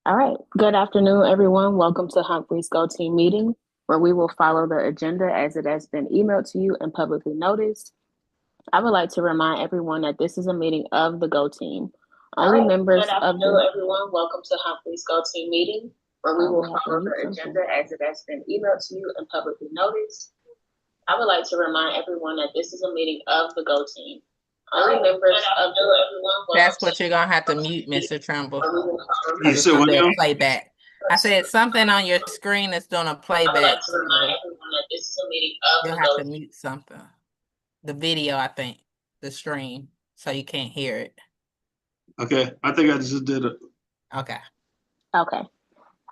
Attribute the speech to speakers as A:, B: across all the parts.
A: All right. Good afternoon, everyone. Welcome to Humphrey's Go Team meeting, where we will follow the agenda as it has been emailed to you and publicly noticed. I would like to remind everyone that this is a meeting of the Go Team. Only members
B: Good
A: of
B: afternoon,
A: the
B: everyone. Welcome to Humphrey's Go Team meeting, where we will follow the agenda as it has been emailed to you and publicly noticed. I would like to remind everyone that this is a meeting of the Go Team. Only members of the everyone.
C: That's what you're gonna have to mute, Mr. Trumbull,
B: You
C: because it's gonna
D: what
C: do a
D: now?
C: playback. I said something on your screen that's doing a
B: I would like
C: playback.
B: to remind everyone that this is a meeting of
C: You'll
B: the
C: have
B: Go
C: to
B: Team.
C: mute something. The video, I think, the stream, so you can't hear it.
D: Okay, I think I just did it.
C: Okay.
A: Okay.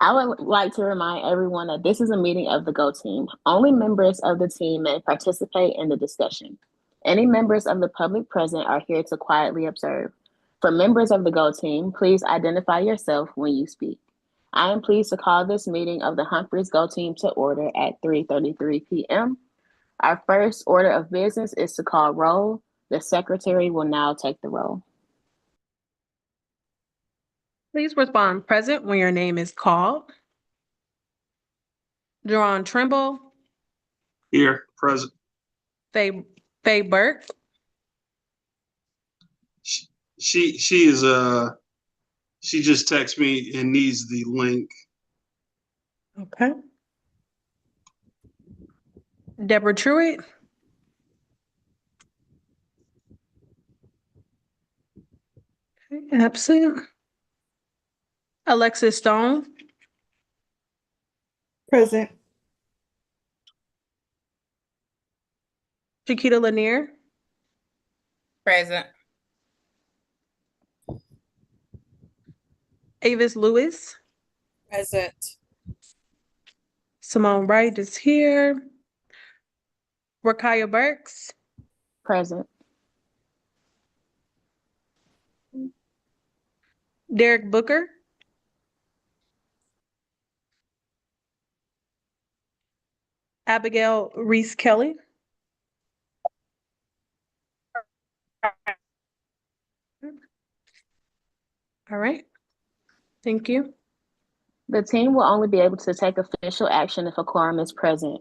A: I would like to remind everyone that this is a meeting of the Go Team. Only members of the team may participate in the discussion. Any members of the public present are here to quietly observe. For members of the Go Team, please identify yourself when you speak. I am pleased to call this meeting of the Humphreys Go Team to order at 3:33 p.m. Our first order of business is to call roll. The secretary will now take the roll.
E: Please respond present when your name is called. Jerron Trimble,
D: Here, present.
E: Faye Burke,
D: She is she just texted me and needs the link.
E: okay. Deborah Truitt, absent. Alexis Stone,
F: Present.
E: Chiquita Lanier,
C: Present.
E: Avis Lewis,
F: Present.
E: Simone Wright is here. Rakaya Burks,
A: Present.
E: Derek Booker, Abigail Reese Kelly, all right. Thank you.
A: The team will only be able to take official action if a quorum is present.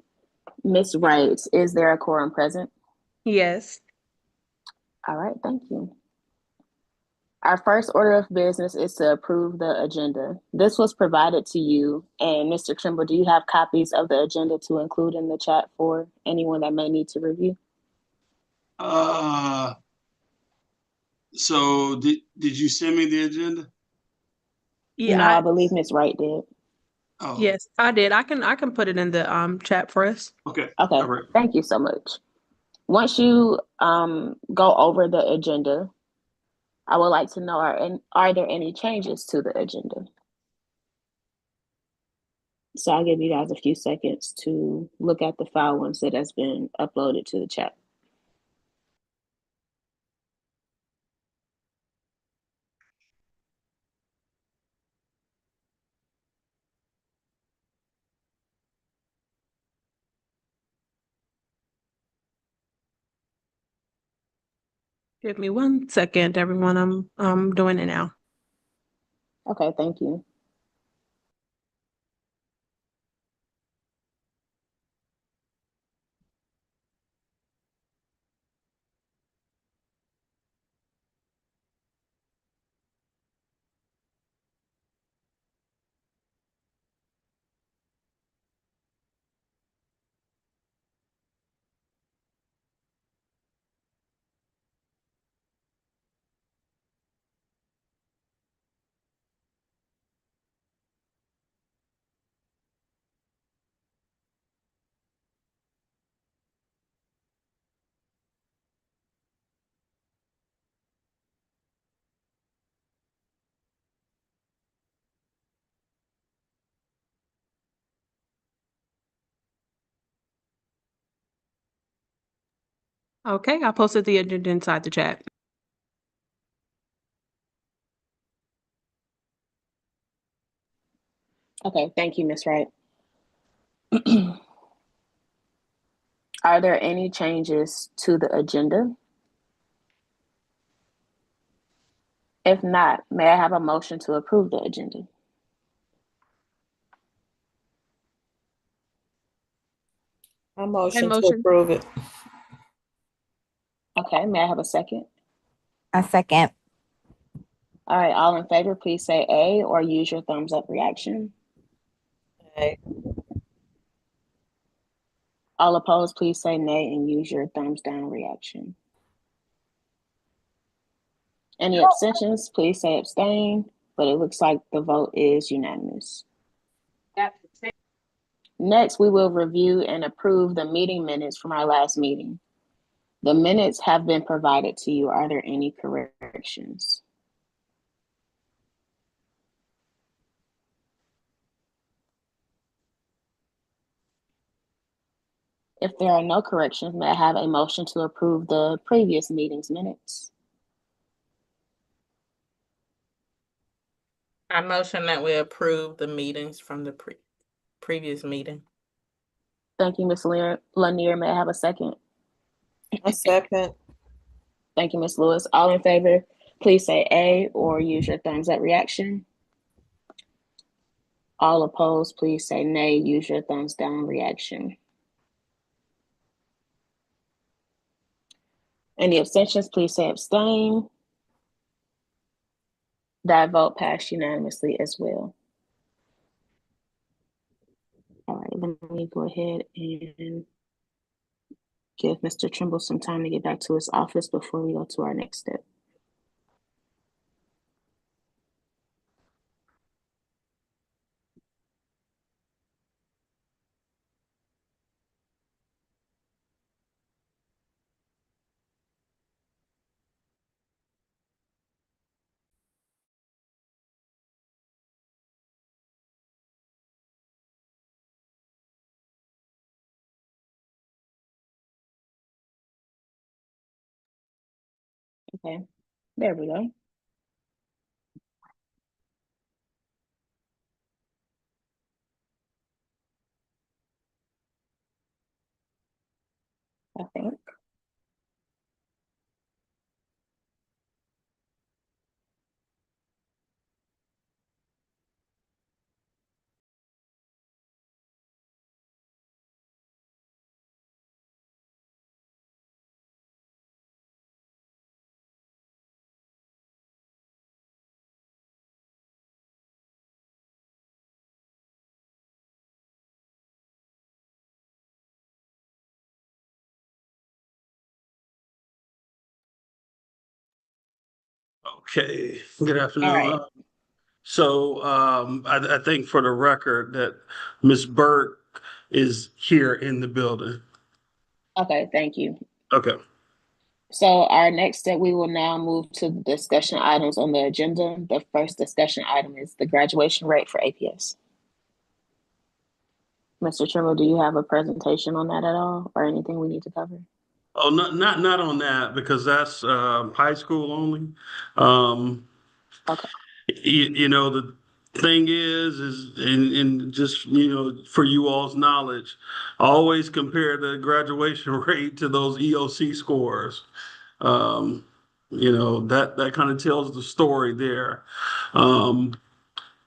A: Ms. Wright, is there a quorum present?
E: Yes.
A: All right, thank you. Our first order of business is to approve the agenda. This was provided to you, and Mr. Trimble, do you have copies of the agenda to include in the chat for anyone that may need to review?
D: So did you send me the agenda?
E: Yeah.
A: No, I believe Ms. Wright did.
D: Oh,
E: Yes, I did. I can put it in the chat for us.
D: okay.
A: Okay,
D: All right.
A: thank you so much. Once you go over the agenda, I would like to know, are there any changes to the agenda? So I'll give you guys a few seconds to look at the file once it has been uploaded to the chat.
E: Give me 1 second, everyone. I'm doing it now.
A: Okay, thank you.
E: Okay, I posted the agenda inside the chat.
A: Okay, thank you, Ms. Wright. Are there any changes to the agenda? If not, may I have a motion to approve the agenda?
F: I motion to
E: motion.
F: approve it.
A: Okay, may I have a second?
G: A second.
A: All right, all in favor, please say A or use your thumbs up reaction.
F: Aye.
A: All opposed, please say nay and use your thumbs down reaction. Any abstentions, please say abstain, but it looks like the vote is unanimous. Next, we will review and approve the meeting minutes from our last meeting. The minutes have been provided to you. Are there any corrections? If there are no corrections, may I have a motion to approve the previous meeting's minutes?
C: I motion that we approve the meetings from the previous meeting.
A: Thank you, Ms. Lanier. May I have a second?
F: A second.
A: Thank you, Ms. Lewis. All in favor, please say A or use your thumbs up reaction. All opposed, please say nay, use your thumbs down reaction. Any abstentions, please say abstain. That vote passed unanimously as well. All right, let me go ahead and give Mr. Trimble some time to get back to his office before we go to our next step. Okay, there we go. I think.
D: Okay, good afternoon.
A: All right.
D: I think for the record that Ms. Burke is here in the building.
A: Okay, thank you.
D: Okay.
A: So our next step, we will now move to the discussion items on the agenda. The first discussion item is the graduation rate for APS. Mr. Trimble, do you have a presentation on that at all or anything we need to cover?
D: Oh, not on that because that's high school only. Um,
A: Okay.
D: you know, the thing is and just, for you all's knowledge, always compare the graduation rate to those EOC scores. That kind of tells the story there. And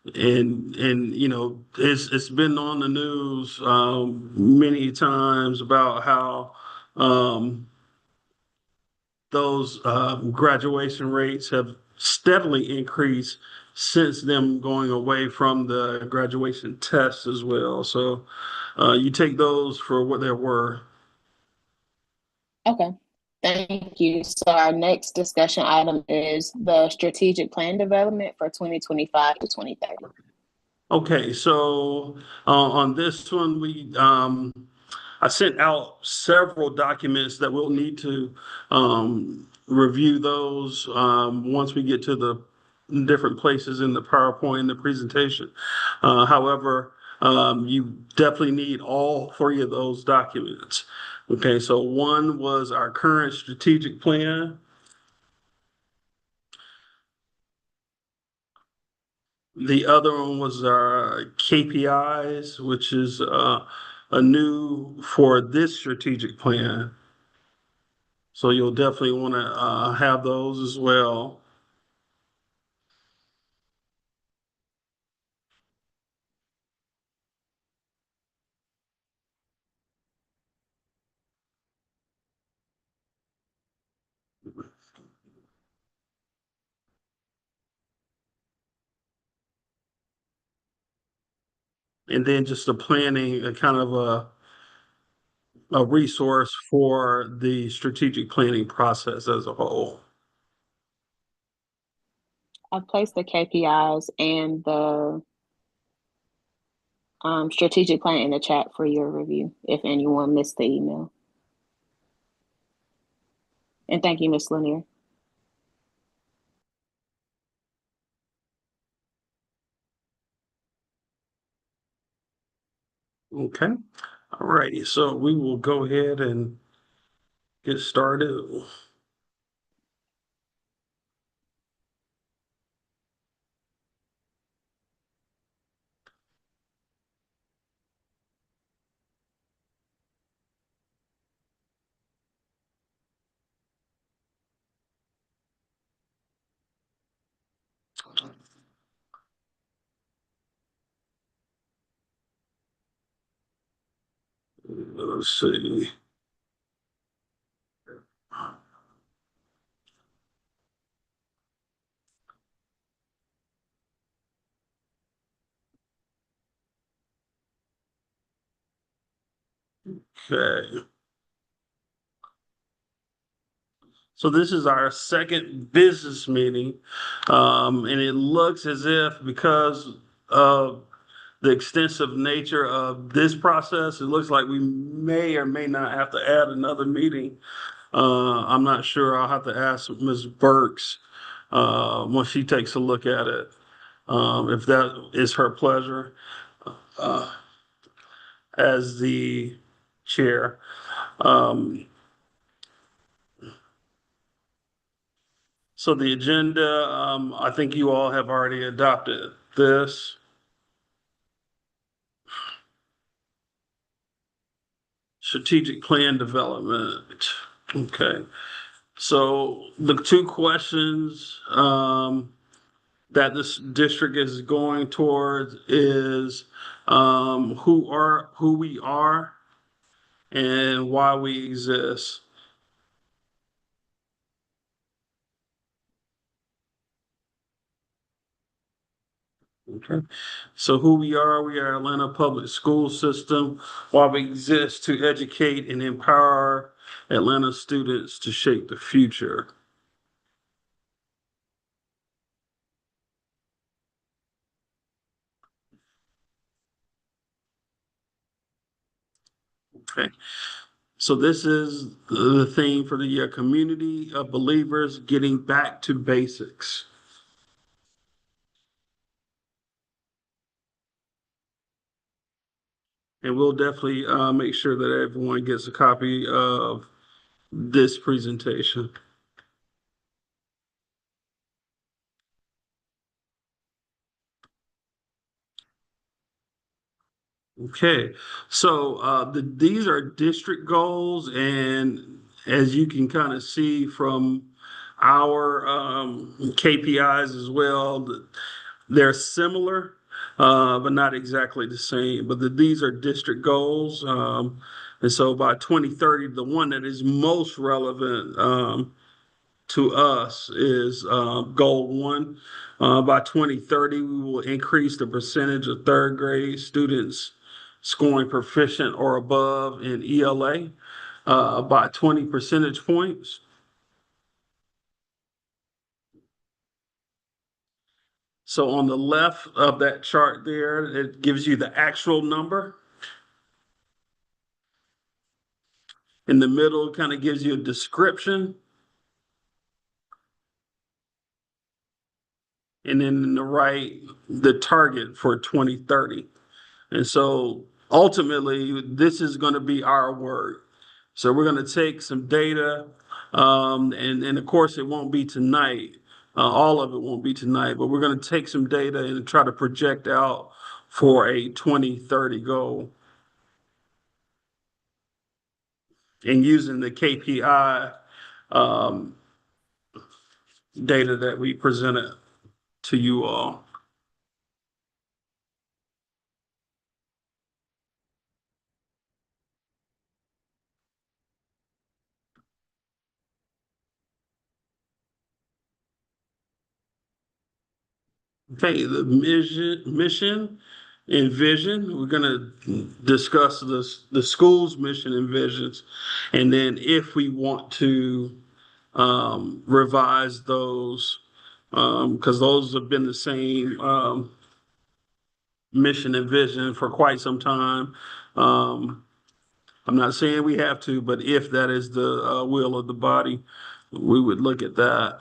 D: it's been on the news many times about how those graduation rates have steadily increased since them going away from the graduation tests as well. So you take those for what they were.
A: Okay. Thank you. So our next discussion item is the strategic plan development for 2025 to 2030.
D: Okay, so on this one, I sent out several documents that we'll need to review those once we get to the different places in the PowerPoint and the presentation. However, you definitely need all three of those documents. Okay, so one was our current strategic plan. The other one was our KPIs, which is a new for this strategic plan. So you'll definitely want to have those as well. and then just a planning, a kind of a resource for the strategic planning process as a whole.
A: I've placed the KPIs and the strategic plan in the chat for your review if anyone missed the email. And thank you, Ms. Lanier.
D: Okay. All righty. So we will go ahead and get started. Let's see. Okay. So this is our second business meeting, and it looks as if because of the extensive nature of this process, it looks like we may or may not have to add another meeting. I'm not sure. I'll have to ask Ms. Burks when she takes a look at it, if that is her pleasure uh, as the chair. Um, So the agenda, I think you all have already adopted this. Strategic plan development. Okay. So the two questions that this district is going towards is who we are and why we exist. Okay. So who we are Atlanta Public School System, while we exist to educate and empower Atlanta students to shape the future. Okay. So this is the theme for the year, community of believers getting back to basics. And we'll definitely make sure that everyone gets a copy of this presentation. Okay, so these are district goals, and as you can kind of see from our KPIs as well, they're similar, but not exactly the same. But these are district goals, and so by 2030, the one that is most relevant to us is goal one. By 2030, we will increase the percentage of third grade students scoring proficient or above in ELA by 20 percentage points. So on the left of that chart there, it gives you the actual number. In the middle, it kind of gives you a description. And then in the right, the target for 2030. And so ultimately, this is going to be our work. So we're going to take some data, and of course, it won't be tonight. All of it won't be tonight, but we're going to take some data and try to project out for a 2030 goal. And using the KPI data that we presented to you all. Okay, the mission envision. We're going to discuss the school's mission and visions. And then if we want to revise those, because those have been the same mission and vision for quite some time. I'm not saying we have to, but if that is the will of the body, we would look at that.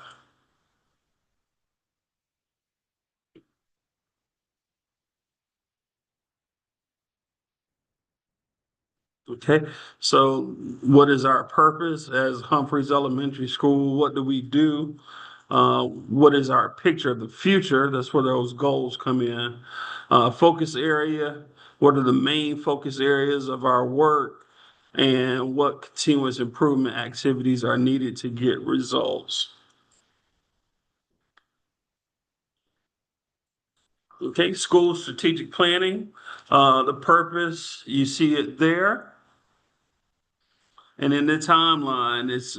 D: Okay, so what is our purpose as Humphreys Elementary School? What do we do? What is our picture of the future? That's where those goals come in. Focus area, what are the main focus areas of our work? And what continuous improvement activities are needed to get results? Okay, school strategic planning. The purpose, you see it there. And in the timeline, it's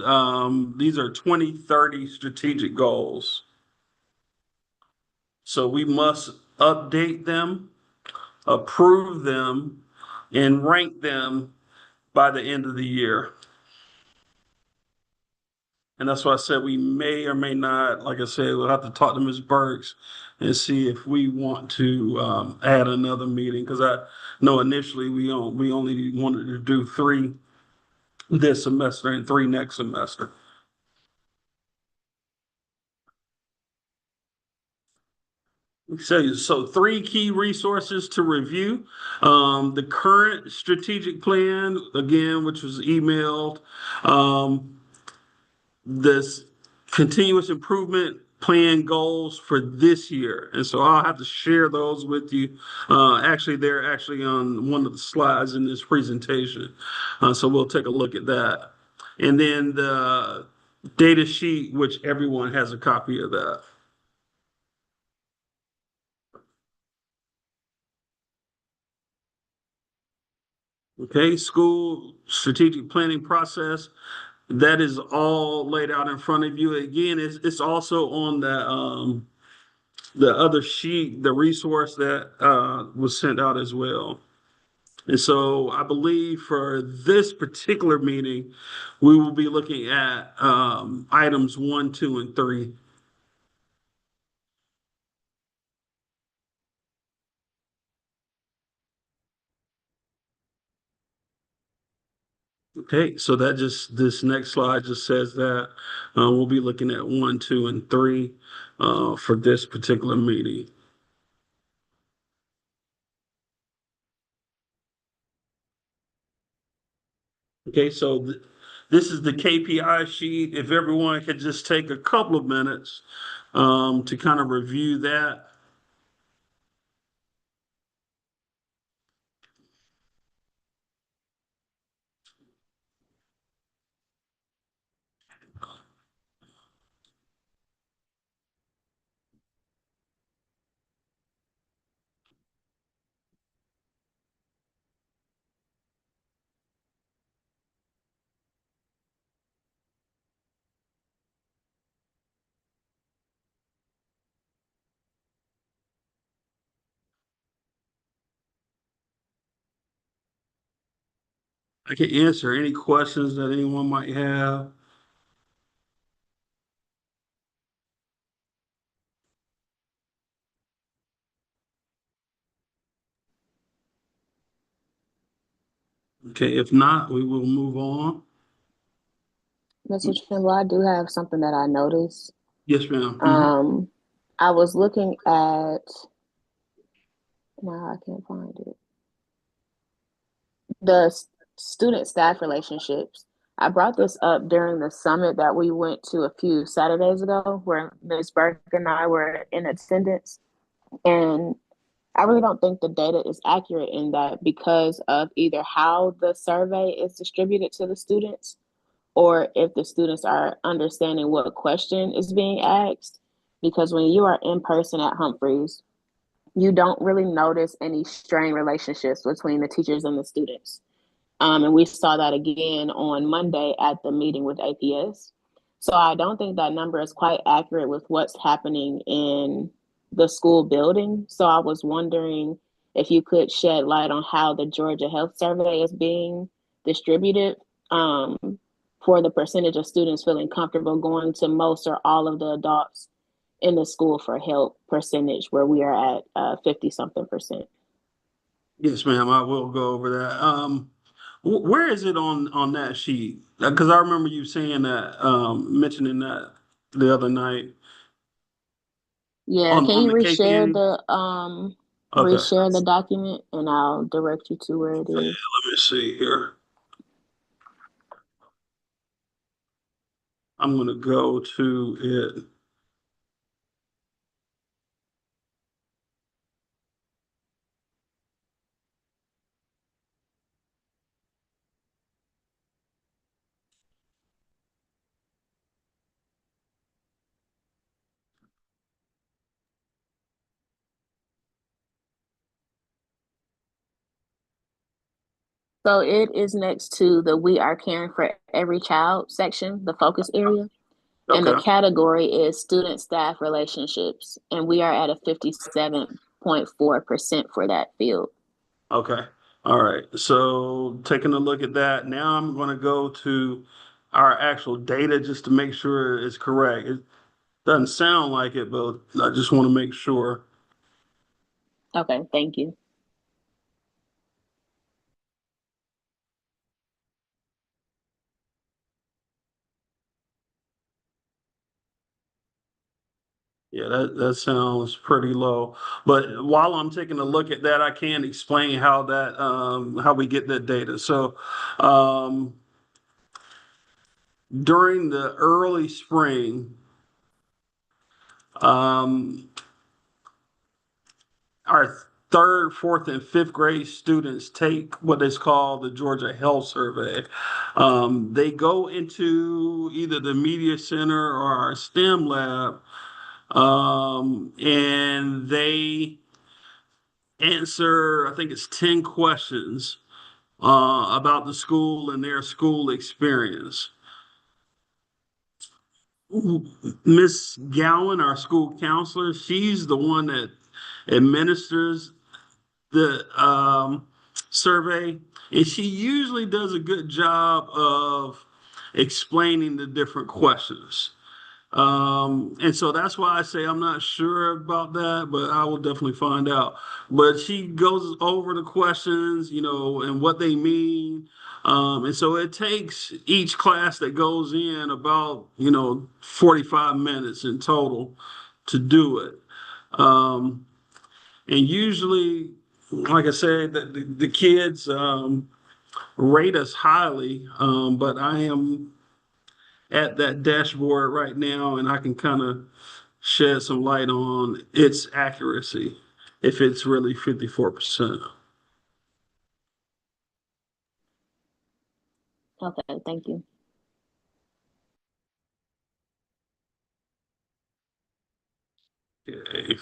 D: these are 2030 strategic goals. So we must update them, approve them, and rank them by the end of the year. And that's why I said we may or may not, like I said, we'll have to talk to Ms. Burks and see if we want to add another meeting, because I know initially we only wanted to do 3 this semester and 3 next semester. So 3 key resources to review. The current strategic plan, again, which was emailed. This continuous improvement plan goals for this year. And so I'll have to share those with you. Actually, they're actually on one of the slides in this presentation. So we'll take a look at that. And then the data sheet, which everyone has a copy of that. Okay, school strategic planning process. That is all laid out in front of you. Again, it's also on the other sheet, the resource that was sent out as well. And so I believe for this particular meeting, we will be looking at items 1, 2, and 3. Okay, so this next slide just says that we'll be looking at 1, 2, and 3 for this particular meeting. Okay, so this is the KPI sheet. If everyone could just take a couple of minutes to kind of review that. I can answer any questions that anyone might have. Okay, if not, we will move on.
A: Mr. Trimble, I do have something that I noticed.
D: Yes, ma'am.
A: I was looking at, now I can't find it. The student staff relationships. I brought this up during the summit that we went to a few Saturdays ago, where Ms. Burke and I were in attendance. And I really don't think the data is accurate in that, because of either how the survey is distributed to the students, or if the students are understanding what question is being asked. Because when you are in person at Humphreys, you don't really notice any strained relationships between the teachers and the students. And we saw that again on Monday at the meeting with APS. So I don't think that number is quite accurate with what's happening in the school building. So I was wondering if you could shed light on how the Georgia Health Survey is being distributed, for the percentage of students feeling comfortable going to most or all of the adults in the school for help percentage, where we are at 50 something percent.
D: Yes, ma'am, I will go over that. Where is it on that sheet? Because I remember you saying that, mentioning that the other night
A: Yeah, can
D: on
A: you
D: the KPN. Okay,
A: reshare the document and I'll direct you to where it is.
D: let me see here. I'm gonna go to it.
A: So it is next to the We Are Caring for Every Child section, the focus area. And the
D: Okay,
A: category is student staff relationships. And we are at a 57.4% for that field.
D: okay, all right. So taking a look at that, now I'm gonna go to our actual data just to make sure it's correct. It doesn't sound like it, but I just want to make sure.
A: Okay, thank you.
D: Yeah, that sounds pretty low. But while I'm taking a look at that, I can explain how that how we get that data. So um, during the early spring, um, our third, fourth, and fifth grade students take what is called the Georgia Health Survey. They go into either the media center or our STEM lab, and they answer, I think it's 10 questions about the school and their school experience. Miss Gowan, our school counselor, she's the one that administers the survey, and she usually does a good job of explaining the different questions. And so that's why I say I'm not sure about that, but I will definitely find out. But she goes over the questions, and what they mean. And so it takes each class that goes in about, 45 minutes in total to do it. Um, and usually, like I said, the kids rate us highly, but I am at that dashboard right now, and I can kind of shed some light on its accuracy if it's really 54%.
A: Okay, thank you.
D: Okay.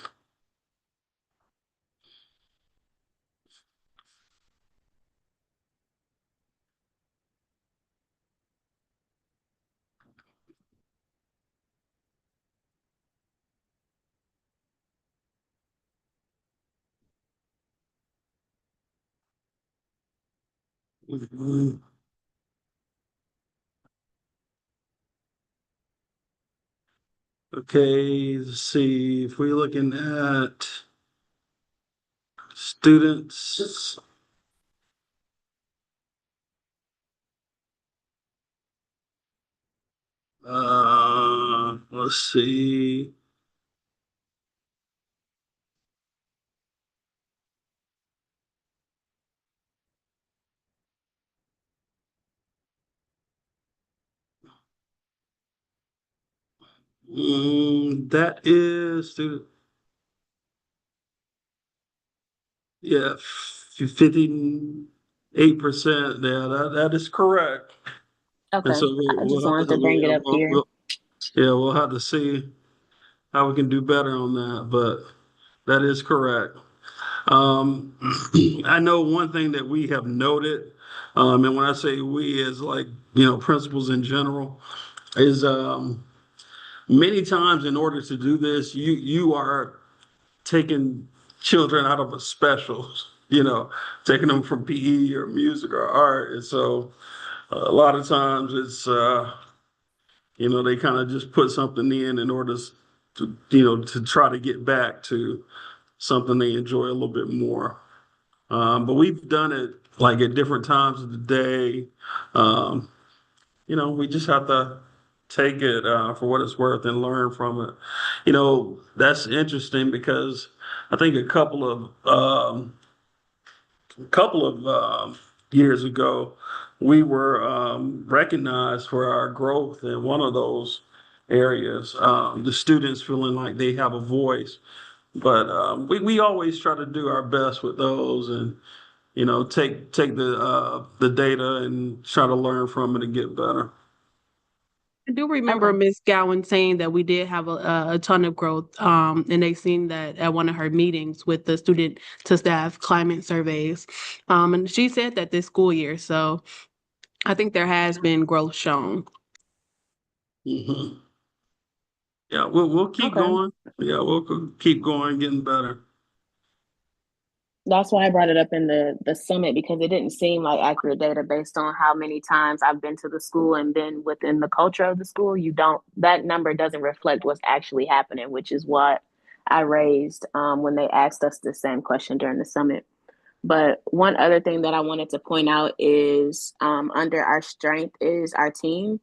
D: Mhm. Okay, let's see if we're looking at students. Let's see. That is student. Yeah, 58%. Yeah, that is correct. And
A: Okay,
D: so
A: I
D: we'll
A: just
D: have
A: wanted
D: to,
A: to bring it up here.
D: yeah, we'll have to see how we can do better on that, but that is correct. Um, I know one thing that we have noted, and when I say we, is like, principals in general, is many times in order to do this, you are taking children out of a special, taking them from PE or music or art. And so a lot of times it's, they kind of just put something in order to try to get back to something they enjoy a little bit more. But we've done it like at different times of the day. We just have to take it for what it's worth and learn from it. That's interesting because I think a couple of years ago, we were recognized for our growth in one of those areas. The students feeling like they have a voice, but we always try to do our best with those and take the data and try to learn from it and get better.
E: I do remember
A: Okay.
E: Ms. Gowan saying that we did have a ton of growth, and they seen that at one of her meetings with the student to staff climate surveys. And she said that this school year, so I think there has been growth shown.
D: Hmm. Yeah, we'll keep
A: Okay.
D: going. Yeah, we'll keep going, getting better.
A: That's why I brought it up in the summit, because it didn't seem like accurate data based on how many times I've been to the school and been within the culture of the school. That number doesn't reflect what's actually happening, which is what I raised when they asked us the same question during the summit. But one other thing that I wanted to point out is under our strength is our team.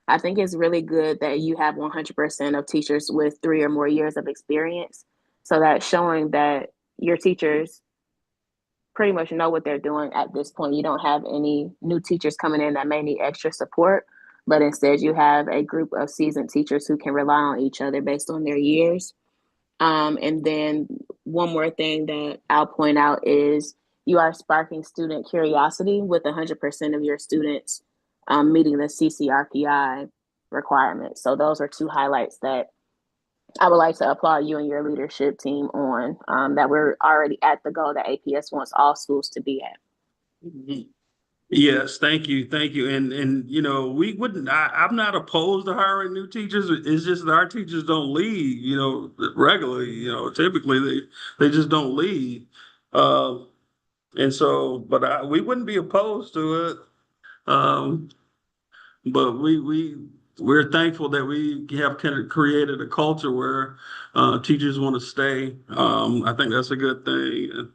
A: I think it's really good that you have 100% of teachers with 3 or more years of experience. So that's showing that your teachers pretty much know what they're doing at this point. You don't have any new teachers coming in that may need extra support, but instead you have a group of seasoned teachers who can rely on each other based on their years. And then one more thing that I'll point out is you are sparking student curiosity with 100% of your students meeting the CCRPI requirements. So those are 2 highlights that I would like to applaud you and your leadership team on, that we're already at the goal that APS wants all schools to be at.
D: Mhm. Yes, thank you, thank you. And we wouldn't. I'm not opposed to hiring new teachers. It's just that our teachers don't leave. Regularly. Typically they just don't leave. Uh, and so, but we wouldn't be opposed to it. Um, but we're thankful that we have kind of created a culture where teachers want to stay. I think that's a good thing. And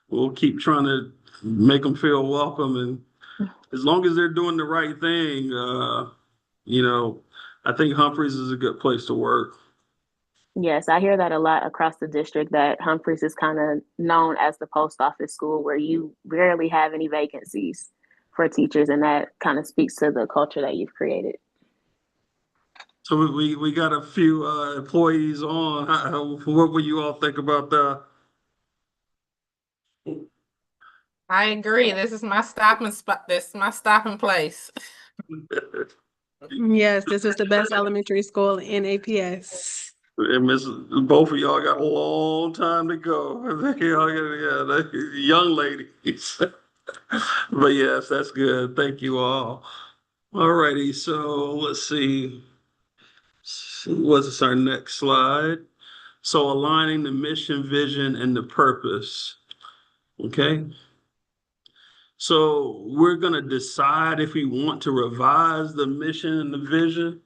D: we'll keep trying to make them feel welcome, and as long as they're doing the right thing, I think Humphreys is a good place to work.
A: Yes, I hear that a lot across the district, that Humphreys is kind of known as the post office school where you rarely have any vacancies for teachers, and that kind of speaks to the culture that you've created.
D: So we got a few employees on. What would you all think about that?
C: I agree. This is my stopping spot. This is my stopping place.
E: Yes, this is the best elementary school in APS.
D: And both of y'all got a long time to go. Young ladies. But yes, that's good. Thank you all. All righty. So let's see. What's this, our next slide? So aligning the mission, vision, and the purpose. Okay. So we're going to decide if we want to revise the mission and the vision.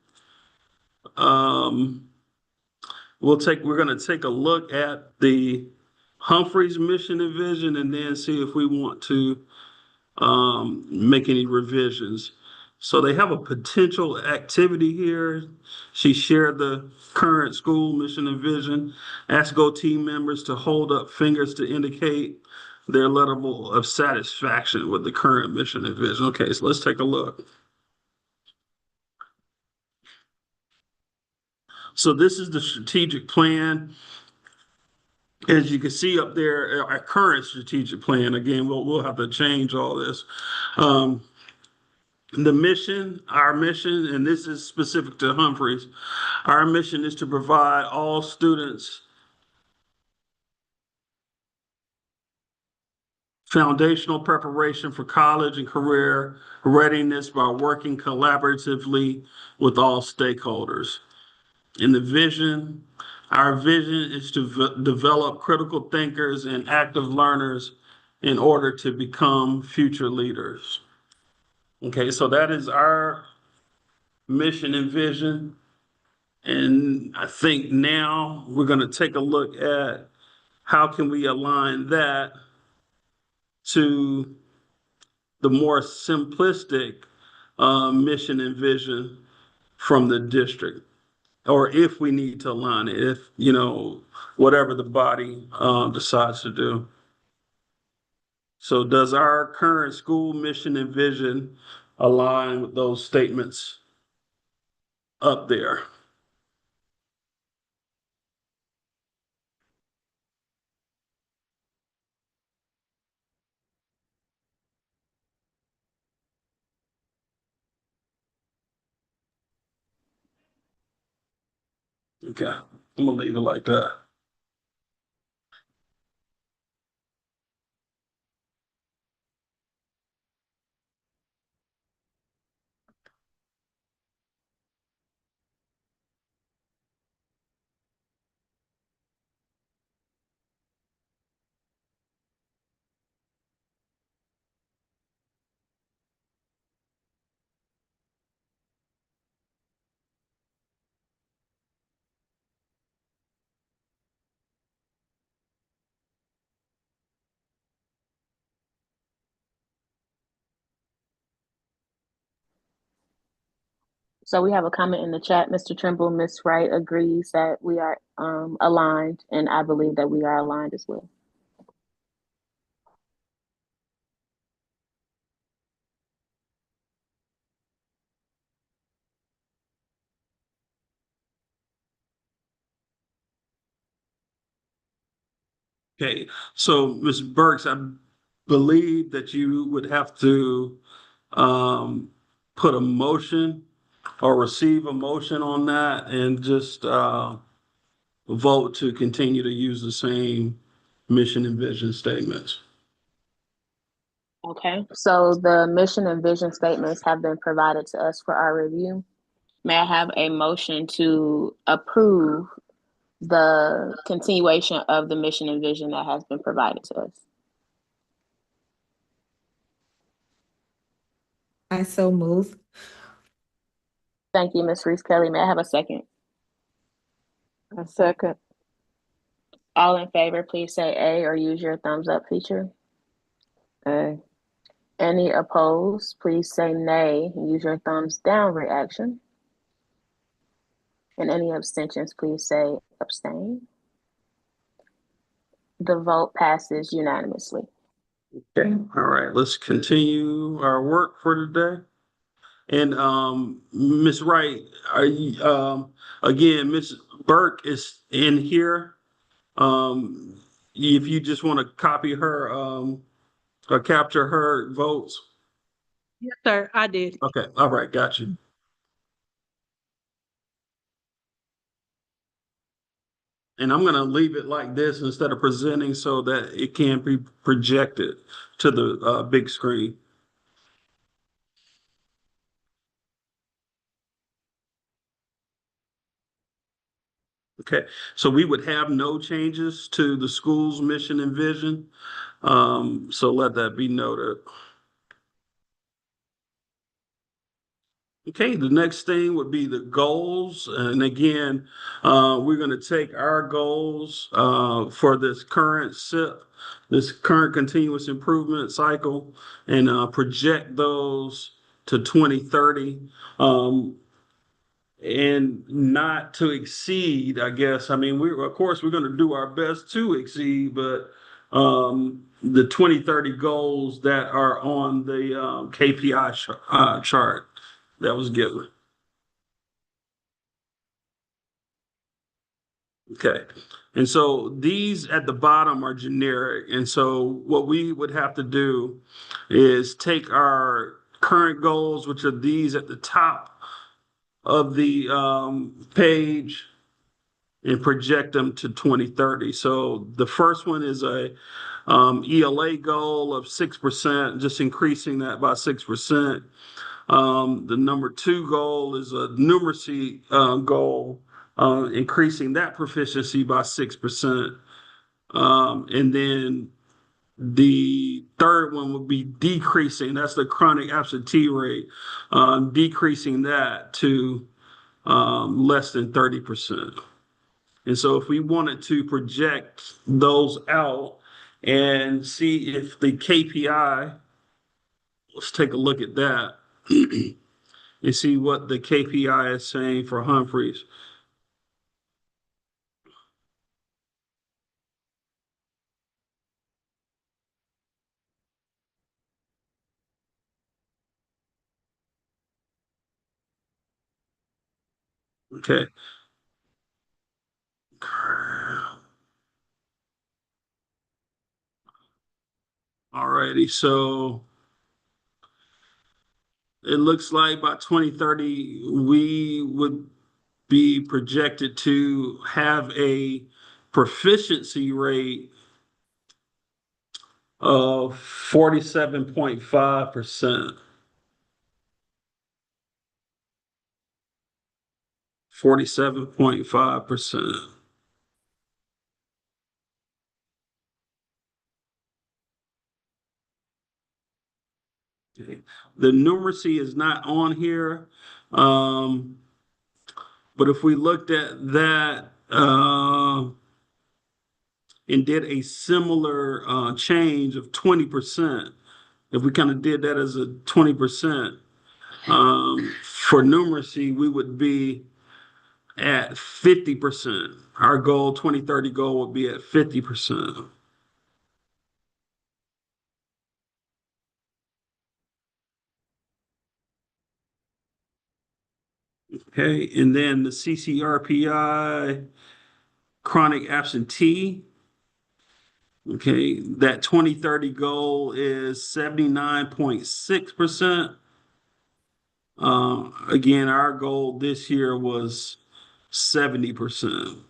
D: We're going to take a look at the Humphreys mission and vision, and then see if we want to make any revisions. So they have a potential activity here. She shared the current school mission and vision. Ask Go team members to hold up fingers to indicate their level of satisfaction with the current mission and vision. Okay, so let's take a look. So this is the strategic plan. As you can see up there, our current strategic plan. Again, we'll have to change all this. The mission, our mission, and this is specific to Humphreys, our mission is to provide all students foundational preparation for college and career readiness by working collaboratively with all stakeholders. In the vision, Our vision is to develop critical thinkers and active learners in order to become future leaders. Okay, so that is our mission and vision. And I think now we're going to take a look at how can we align that to the more simplistic mission and vision from the district, or if we need to align it, if, whatever the body decides to do. So does our current school mission and vision align with those statements up there? Okay, I'm gonna leave it like that.
A: So we have a comment in the chat. Mr. Trimble, Ms. Wright agrees that we are aligned, and I believe that we are aligned as well.
D: Okay, so Ms. Burks, I believe that you would have to put a motion or receive a motion on that and just vote to continue to use the same mission and vision statements.
A: Okay, so the mission and vision statements have been provided to us for our review. May I have a motion to approve the continuation of the mission and vision that has been provided to us?
G: I so move.
A: Thank you, Ms. Reese Kelly. May I have a second?
F: I second.
A: All in favor, please say A or use your thumbs up feature.
F: A.
A: Any opposed, please say nay and use your thumbs down reaction. And any abstentions, please say abstain. The vote passes unanimously.
D: Okay, all right, let's continue our work for today. And Ms. Wright, are you again, Ms. Burke is in here. If you just want to copy her or capture her votes.
E: Yes, sir, I did.
D: Okay, all right, got you. And I'm going to leave it like this instead of presenting so that it can be projected to the big screen. Okay, so we would have no changes to the school's mission and vision. So let that be noted. Okay, the next thing would be the goals. And again, we're going to take our goals for this current SIP, this current continuous improvement cycle, and project those to 2030. And not to exceed, I guess. I mean, of course we're going to do our best to exceed, but the 2030 goals that are on the KPI chart that was given. Okay. And so these at the bottom are generic. And so what we would have to do is take our current goals, which are these at the top of the page, and project them to 2030. So the first one is a ELA goal of 6%, just increasing that by 6%. The number 2 goal is a numeracy goal increasing that proficiency by 6%. And then the third one would be decreasing, that's the chronic absentee rate, decreasing that to less than 30%. And so if we wanted to project those out and see if the KPI, let's take a look at that and see what the KPI is saying for Humphreys. Okay. Alrighty, so it looks like by 2030, we would be projected to have a proficiency rate of 47.5%. 47.5%. Okay. The numeracy is not on here. But if we looked at that and did a similar change of 20%, if we kind of did that as a 20%, for numeracy, we would be at 50%. Our goal, 2030 goal, would be at 50%. Okay, and then the CCRPI, chronic absentee. Okay, that 2030 goal is 79.6%. Again, our goal this year was 70%.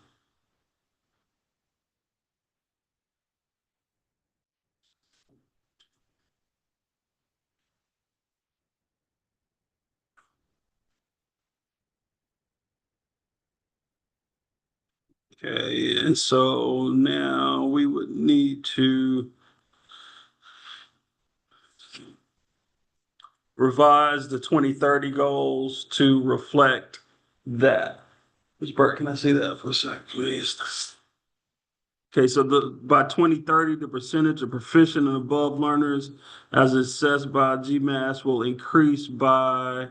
D: Okay, and so now we would need to revise the 2030 goals to reflect that. Ms. Burke, can I see that for a sec, please? Okay, so by 2030, the percentage of proficient and above learners as assessed by GMAS will increase by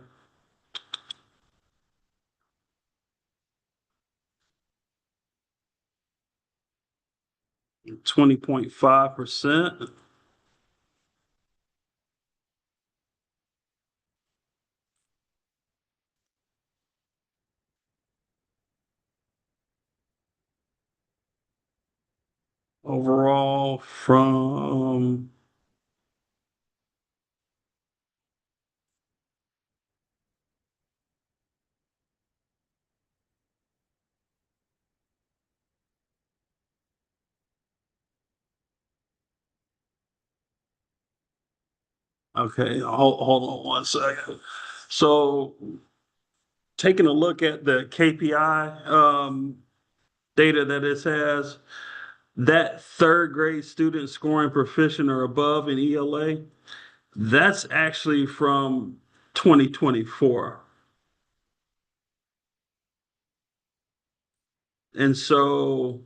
D: 20.5%. Overall from okay, hold on one second. So taking a look at the KPI data that it has, that third grade student scoring proficient or above in ELA, that's actually from 2024. And so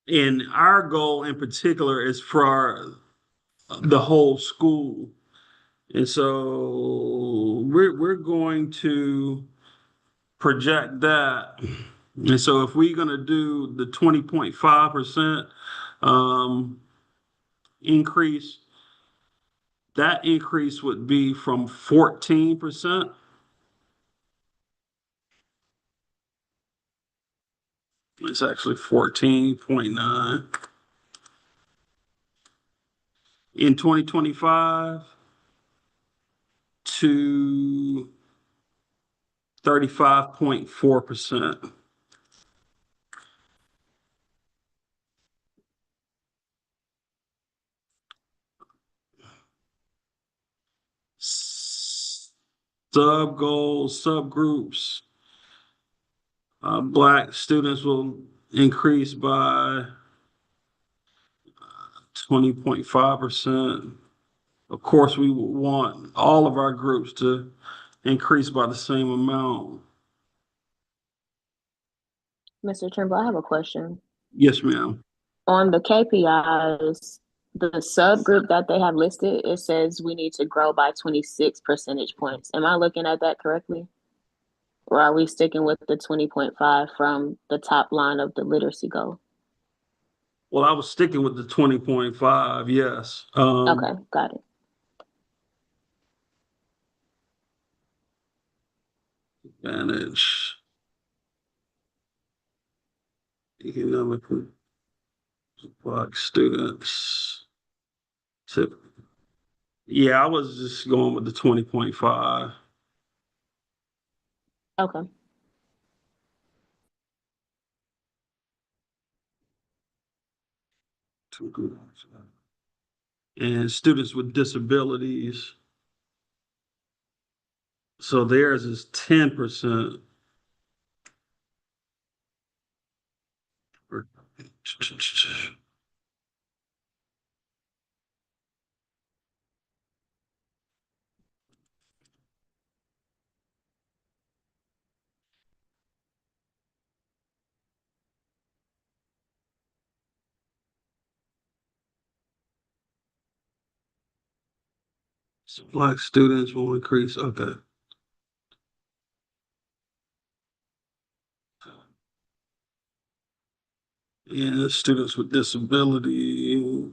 D: in our goal in particular is for the whole school. And so we're going to project that. And so if we're going to do the 20.5% increase, that increase would be from 14%. It's actually 14.9. In 2025 to 35.4%. sub goals, subgroups. Black students will increase by 20.5%. Of course, we want all of our groups to increase by the same amount.
A: Mr. Trimble, I have a question.
D: Yes, ma'am.
A: On the KPIs, the subgroup that they have listed, it says we need to grow by 26 percentage points. Am I looking at that correctly? Or are we sticking with the 20.5 from the top line of the literacy goal?
D: Well, I was sticking with the 20.5, yes.
A: Okay, got it.
D: Advantage. Economic Black students. Yeah, I was just going with the 20.5.
A: Okay.
D: And students with disabilities. So theirs is 10%. Black students will increase. Okay. And students with disability.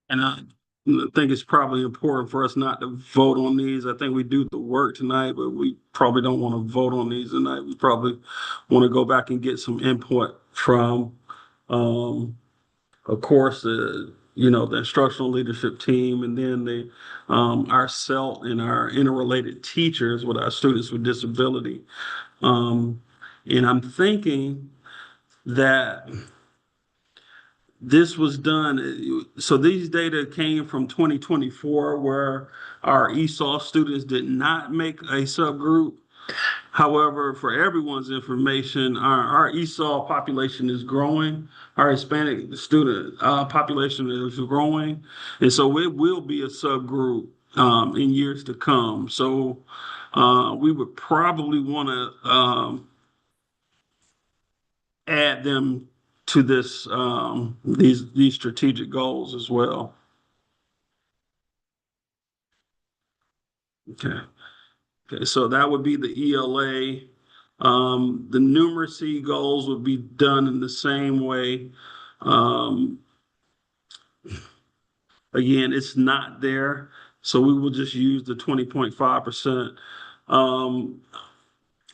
D: And I think it's probably important for us not to vote on these. I think we do the work tonight, but we probably don't want to vote on these tonight. We probably want to go back and get some input from, of course, the instructional leadership team, and then our CELT and our interrelated teachers with our students with disability. And I'm thinking that this was done. So these data came from 2024, where our ESOL students did not make a subgroup. However, for everyone's information, our ESOL population is growing. Our Hispanic student population is growing. And so it will be a subgroup in years to come. So we would probably want to add them to these strategic goals as well. Okay. Okay, so that would be the ELA. The numeracy goals would be done in the same way. Again, it's not there, so we will just use the 20.5%.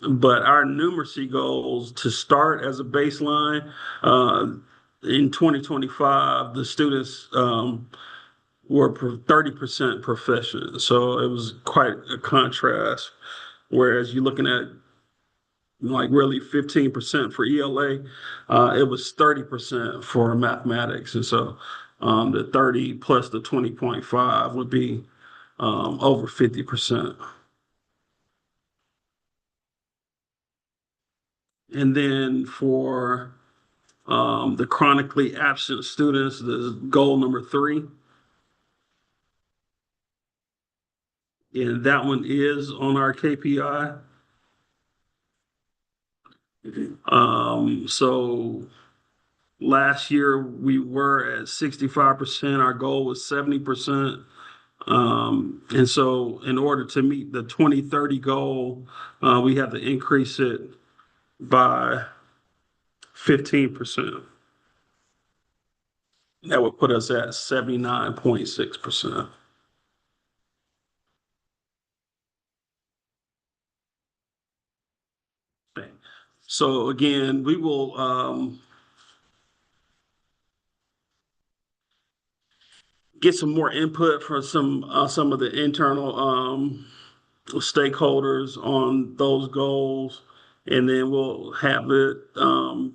D: But our numeracy goals to start as a baseline, in 2025, the students were 30% proficient. So it was quite a contrast. Whereas you're looking at like really 15% for ELA, it was 30% for mathematics. And so the 30 plus the 20.5 would be over 50%. And then for the chronically absent students, the goal number 3. And that one is on our KPI. So last year we were at 65%. Our goal was 70%. And so in order to meet the 2030 goal, we have to increase it by 15%. That would put us at 79.6%. So again, we will get some more input from some of the internal stakeholders on those goals, and then we'll have it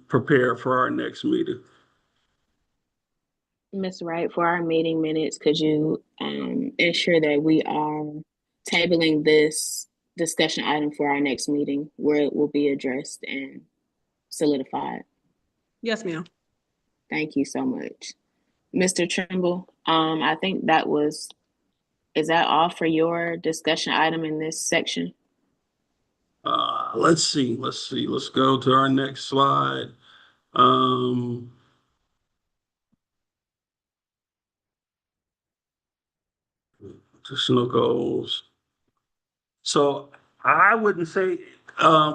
D: prepared for our next meeting.
A: Ms. Wright, for our meeting minutes, could you ensure that we are tabling this discussion item for our next meeting where it will be addressed and solidified?
E: Yes, ma'am.
A: Thank you so much. Mr. Trimble, I think is that all for your discussion item in this section?
D: Let's see. Let's go to our next slide. Additional goals. So I wouldn't say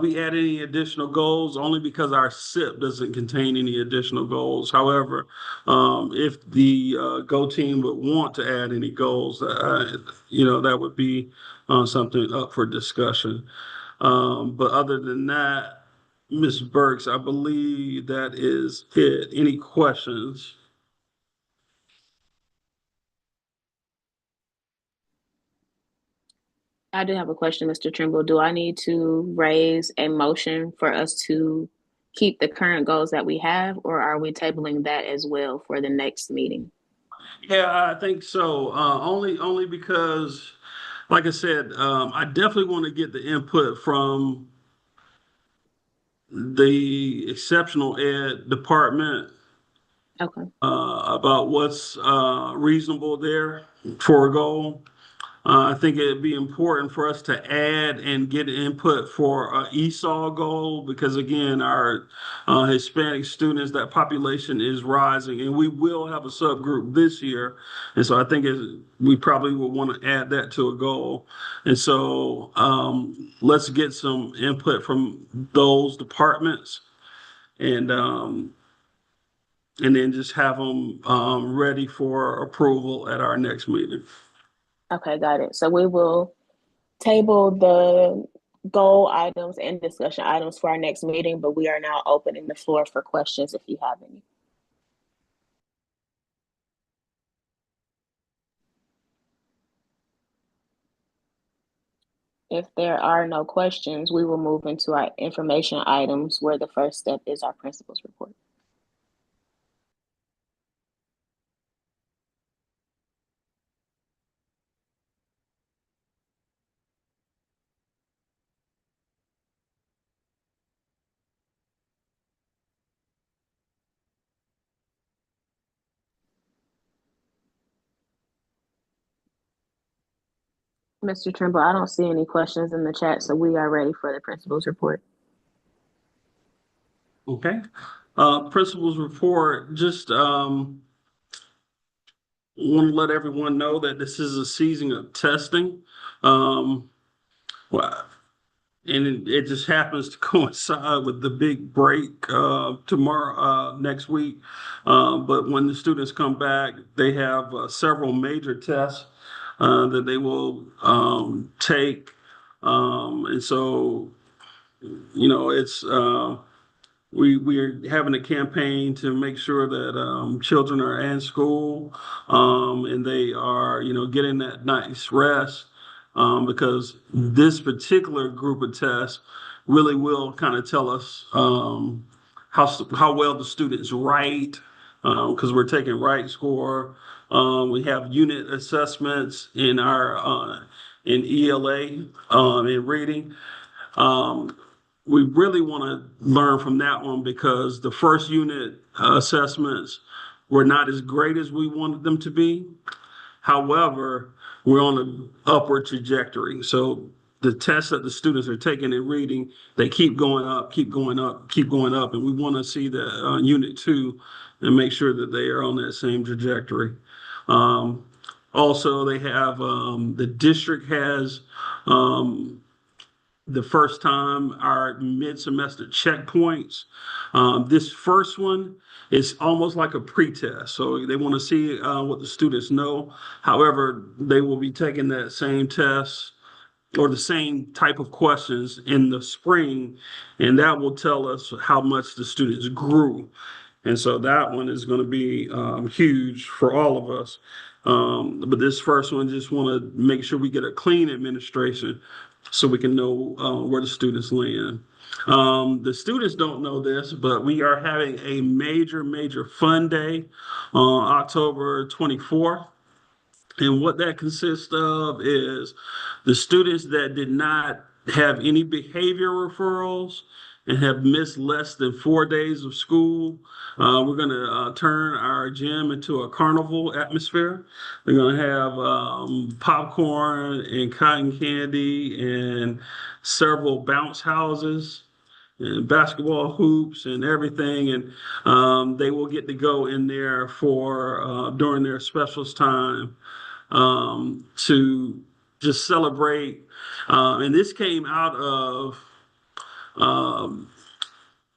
D: we add any additional goals only because our SIP doesn't contain any additional goals. However, if the Go team would want to add any goals, that would be something up for discussion. But other than that, Ms. Burks, I believe that is it. Any questions?
A: I do have a question, Mr. Trimble. Do I need to raise a motion for us to keep the current goals that we have, or are we tabling that as well for the next meeting?
D: Yeah, I think so. Only because, like I said, I definitely want to get the input from the exceptional ed department
A: Okay.
D: about what's reasonable there for a goal. I think it'd be important for us to add and get input for ESOL goal because again, our Hispanic students, that population is rising, and we will have a subgroup this year, and so I think we probably would want to add that to a goal, and so let's get some input from those departments, and then just have them ready for approval at our next meeting.
A: Okay, got it. So we will table the goal items and discussion items for our next meeting, but we are now opening the floor for questions if you have any. If there are no questions, we will move into our information items where the first step is our principal's report. Mr. Trimble, I don't see any questions in the chat, so we are ready for the principal's report.
D: Okay. Principal's report, just want to let everyone know that this is a season of testing. Well, and it just happens to coincide with the big break tomorrow, next week. But when the students come back, they have several major tests that they will take. And so, it's we're having a campaign to make sure that children are in school and they are, getting that nice rest because this particular group of tests really will kind of tell us how well the students write because we're taking write score. We have unit assessments in our in ELA in reading. We really want to learn from that one because the first unit assessments were not as great as we wanted them to be. However, we're on an upward trajectory. So the tests that the students are taking in reading, they keep going up, keep going up, keep going up. And we want to see the unit 2 and make sure that they are on that same trajectory. Also, they have the district has the first time our mid-semester checkpoints. This first one is almost like a pre-test. So they want to see what the students know. However, they will be taking that same test or the same type of questions in the spring, and that will tell us how much the students grew. And so that one is going to be huge for all of us. But this first one, just want to make sure we get a clean administration so we can know where the students land. The students don't know this, but we are having a major fun day on October 24th. And what that consists of is the students that did not have any behavior referrals and have missed less than 4 days of school. We're going to turn our gym into a carnival atmosphere. We're going to have popcorn and cotton candy and several bounce houses and basketball hoops and everything. And they will get to go in there for during their specials time to just celebrate. And this came out of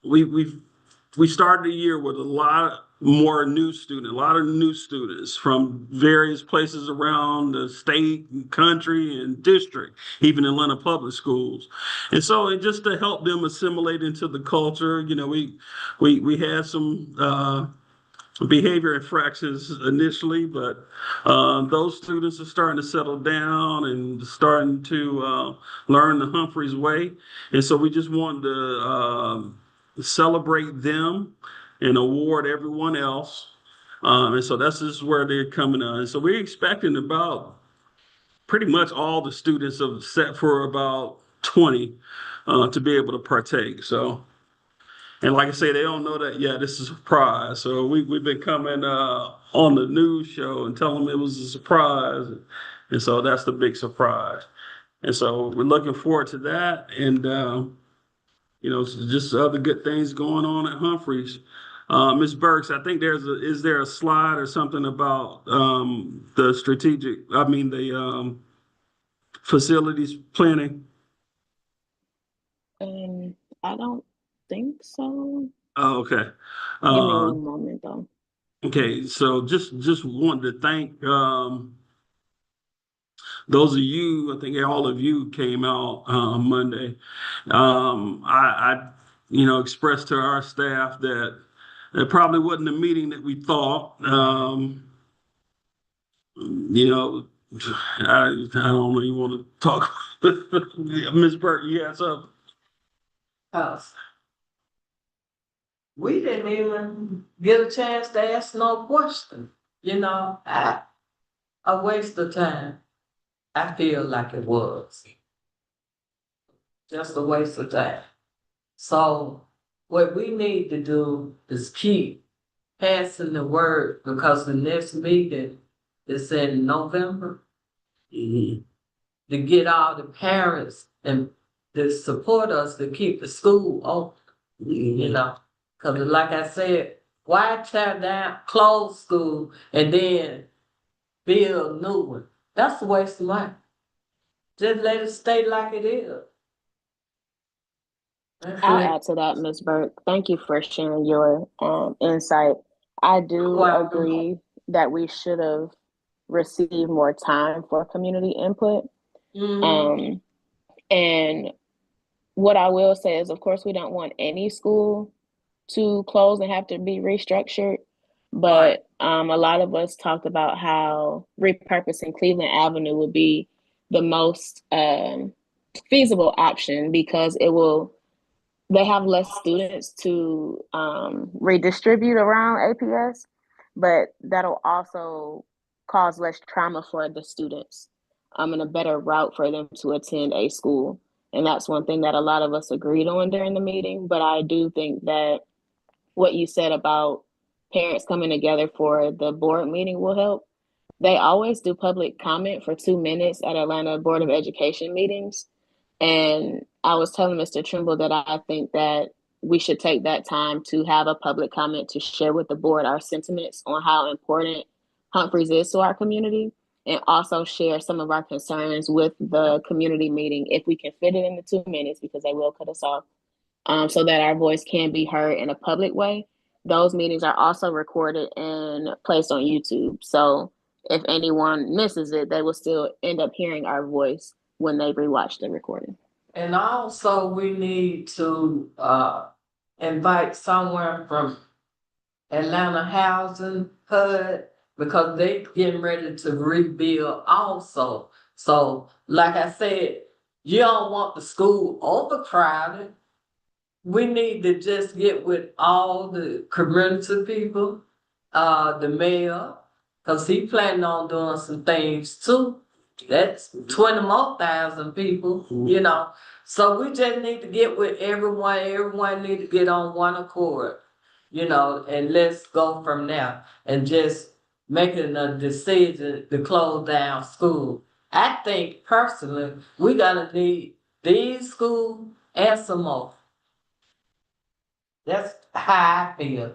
D: we started the year with a lot more new students, a lot of new students from various places around the state, and country, and district, even Atlanta Public Schools. And so, and just to help them assimilate into the culture, you know, we had some behavior infractions initially, but those students are starting to settle down and starting to learn the Humphreys way. And so we just wanted to celebrate them and award everyone else. And so that's just where they're coming on. And so we're expecting about pretty much all the students except for about 20 to be able to partake. So. And like I say, they don't know that yet. It's a surprise. So we've been coming on the news show and telling them it was a surprise. And so that's the big surprise. And so we're looking forward to that. And, you know, just other good things going on at Humphreys. Ms. Burks, I think is there a slide or something about the facilities planning?
A: I don't think so.
D: Oh, okay.
A: Give me one moment though.
D: Okay, so just wanted to thank those of you. I think all of you came out Monday. I expressed to our staff that it probably wasn't the meeting that we thought. You know, I don't really want to talk. Ms. Burke, you had something?
H: Us. We didn't even get a chance to ask no question. You know, a waste of time. I feel like it was. Just a waste of time. So what we need to do is keep passing the word, because the next meeting is in November.
D: Mhm.
H: To get all the parents and to support us to keep the school open, you know. Because like I said, why tear down, close school, and then build a new one? That's a waste of money. Just let it stay like it is.
A: I'll add to that, Ms. Burke. Thank you for sharing your insight. I do agree that we should have received more time for community input.
H: Mhm.
A: And what I will say is, of course, we don't want any school to close and have to be restructured. But a lot of us talked about how repurposing Cleveland Avenue would be the most feasible option, because they have less students to redistribute around APS, but that'll also cause less trauma for the students and a better route for them to attend a school. And that's one thing that a lot of us agreed on during the meeting. But I do think that what you said about parents coming together for the board meeting will help. They always do public comment for 2 minutes at Atlanta Board of Education meetings. And I was telling Mr. Trimble that I think that we should take that time to have a public comment to share with the board our sentiments on how important Humphreys is to our community, and also share some of our concerns with the community meeting if we can fit it in the 2 minutes, because they will cut us off, so that our voice can be heard in a public way. Those meetings are also recorded and placed on YouTube. So if anyone misses it, they will still end up hearing our voice when they rewatch the recording.
H: And also we need to invite someone from Atlanta Housing HUD because they getting ready to rebuild also. So like I said, you don't want the school overcrowded. We need to just get with all the community people, the mayor, cause he planning on doing some things too. That's 20 more thousand people, you know. So we just need to get with everyone. Everyone need to get on one accord, you know, and let's go from there and just making a decision to close down school. I think personally, we gotta need these schools and some more. That's how I feel.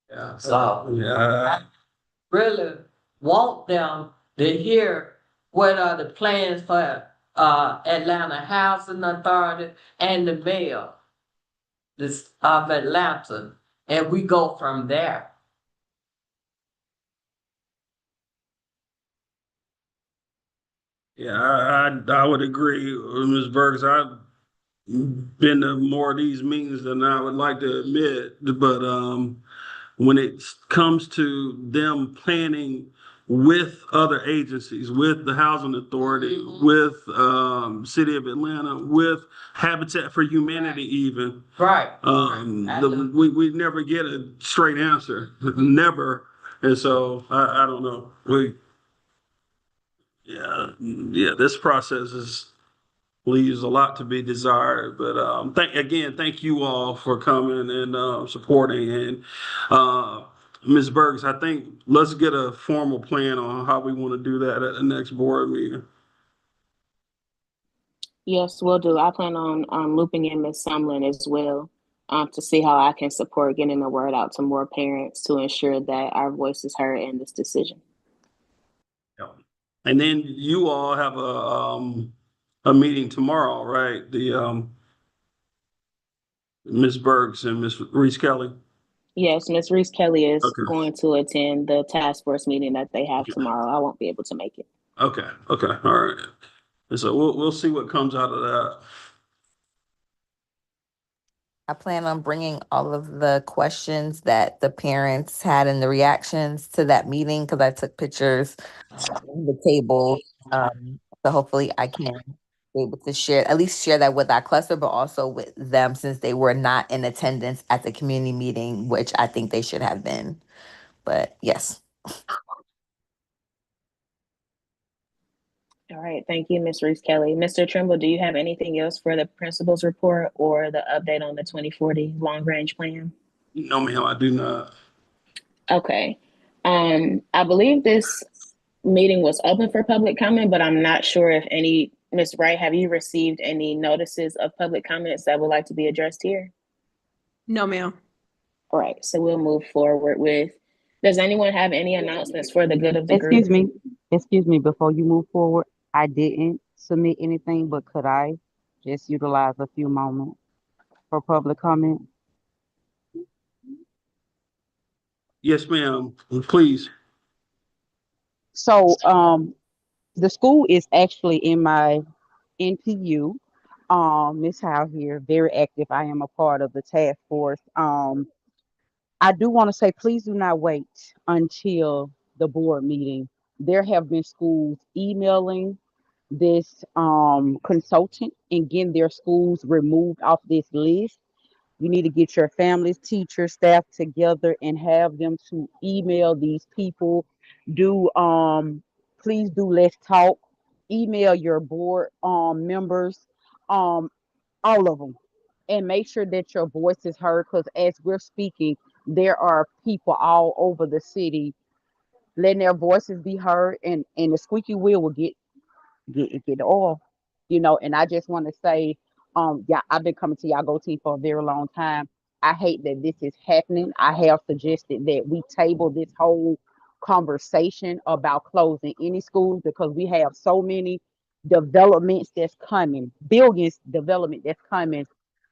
D: Yeah.
H: So
D: Yeah.
H: really want them to hear what are the plans for Atlanta Housing Authority and the mayor of Atlanta, and we go from there.
D: Yeah, I would agree with Ms. Burks. I've been to more of these meetings than I would like to admit, but when it comes to them planning with other agencies, with the Housing Authority,
H: Mhm.
D: with City of Atlanta, with Habitat for Humanity, even,
H: Right.
D: we never get a straight answer, never. And so I don't know. Yeah, this process leaves a lot to be desired. But thank you all for coming and supporting. And Ms. Burks, I think let's get a formal plan on how we want to do that at the next board meeting.
A: Yes, we'll do. I plan on looping in Ms. Sumlin as well, to see how I can support getting the word out to more parents to ensure that our voice is heard in this decision.
D: Yeah. And then you all have a meeting tomorrow, right? The Ms. Burks and Ms. Reese Kelly.
A: Yes, Ms. Reese Kelly is
D: Okay.
A: going to attend the task force meeting that they have tomorrow. I won't be able to make it.
D: Okay. All right. And so we'll see what comes out of that.
I: I plan on bringing all of the questions that the parents had and the reactions to that meeting because I took pictures of the table. So hopefully I can be able to at least share that with our cluster, but also with them since they were not in attendance at the community meeting, which I think they should have been. But yes.
A: All right. Thank you, Ms. Reese Kelly. Mr. Trimble, do you have anything else for the principal's report or the update on the 2040 long range plan?
D: No, ma'am, I do not.
A: Okay. I believe this meeting was open for public comment, but I'm not sure if any, Ms. Wright, have you received any notices of public comments that would like to be addressed here?
E: No, ma'am.
A: All right. So we'll move forward with, does anyone have any announcements for the good of the group?
J: Excuse me, before you move forward, I didn't submit anything, but could I just utilize a few moments for public comment?
D: Yes, ma'am. Please.
J: So, the school is actually in my NPU. Miss Howe here, very active. I am a part of the task force. I do want to say, please do not wait until the board meeting. There have been schools emailing this consultant and getting their schools removed off this list. You need to get your families, teachers, staff together and have them to email these people. Do please do let's talk. Email your board members, um, all of them, and make sure that your voice is heard. Because as we're speaking, there are people all over the city letting their voices be heard, and the squeaky wheel will get the oil, and I just want to say, yeah, I've been coming to y'all go team for a very long time. I hate that this is happening. I have suggested that we table this whole conversation about closing any schools because we have so many developments that's coming, billions development that's coming.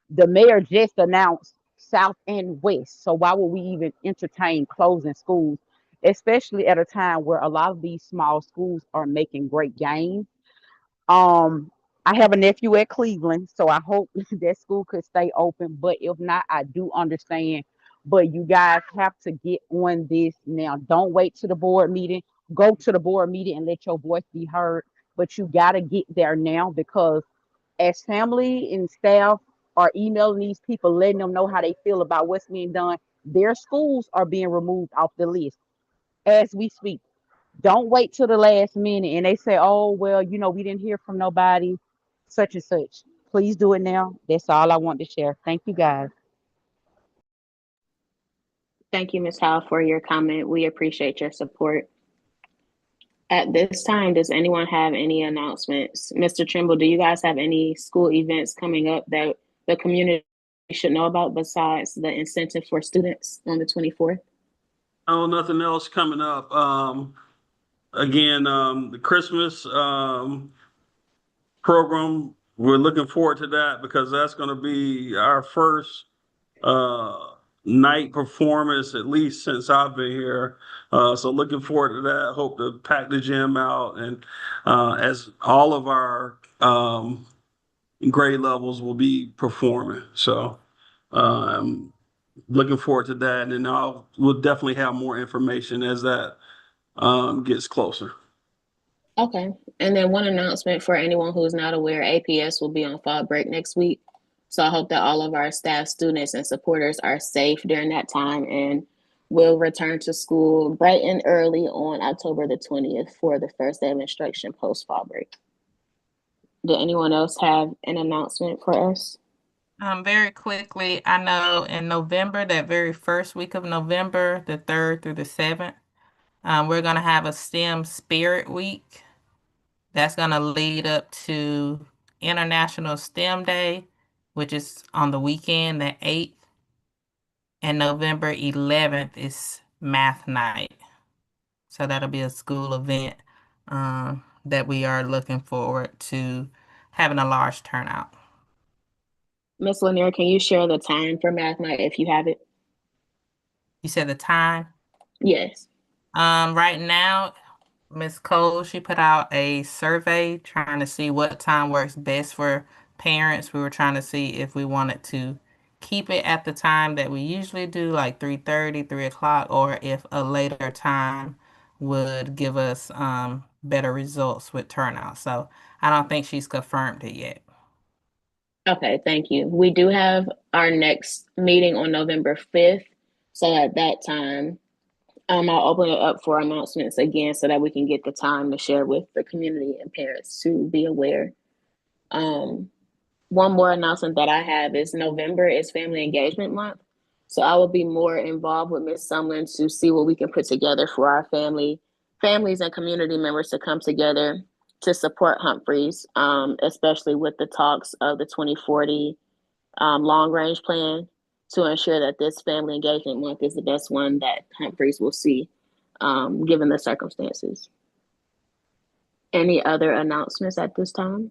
J: The mayor just announced south and west, so why would we even entertain closing schools? especially at a time where a lot of these small schools are making great gains. I have a nephew at Cleveland, so I hope that school could stay open. But if not, I do understand. But you guys have to get on this now. Don't wait to the board meeting. Go to the board meeting and let your voice be heard. But you got to get there now, because as family and staff are emailing these people, letting them know how they feel about what's being done, their schools are being removed off the list as we speak. Don't wait till the last minute and they say, oh, well, we didn't hear from nobody, such and such. Please do it now. That's all I want to share. Thank you, guys.
A: Thank you, Ms. Howell, for your comment. We appreciate your support. At this time, does anyone have any announcements? Mr. Trimble, do you guys have any school events coming up that the community should know about besides the incentive for students on the 24th?
D: Oh, nothing else coming up. Again, the Christmas program, we're looking forward to that because that's going to be our first night performance, at least since I've been here. So looking forward to that. Hope to pack the gym out, and as all of our grade levels will be performing. So looking forward to that, and then we'll definitely have more information as that gets closer.
A: Okay. And then one announcement for anyone who's not aware, APS will be on fall break next week. So I hope that all of our staff, students, and supporters are safe during that time and will return to school bright and early on October the 20th for the first day of instruction post fall break. Did anyone else have an announcement for us?
C: Very quickly, I know in November, that very first week of November, the 3rd through the 7th, we're going to have a STEM Spirit Week. That's going to lead up to International STEM Day, which is on the weekend, the 8th. And November 11th is Math Night. So that'll be a school event that we are looking forward to having a large turnout.
A: Ms. Lanier, can you share the time for Math Night if you have it?
C: You said the time?
A: Yes.
C: Right now, Ms. Cole, she put out a survey trying to see what time works best for parents. We were trying to see if we wanted to keep it at the time that we usually do, like 3:30, 3 o'clock, or if a later time would give us better results with turnout. So I don't think she's confirmed it yet.
A: Okay, thank you. We do have our next meeting on November 5th. So at that time, I'll open it up for announcements again so that we can get the time to share with the community and parents to be aware. One more announcement that I have is November is Family Engagement Month. So I will be more involved with Ms. Sumlin to see what we can put together for our families and community members to come together to support Humphreys, especially with the talks of the 2040 long range plan, to ensure that this Family Engagement Month is the best one that Humphreys will see, given the circumstances. Any other announcements at this time?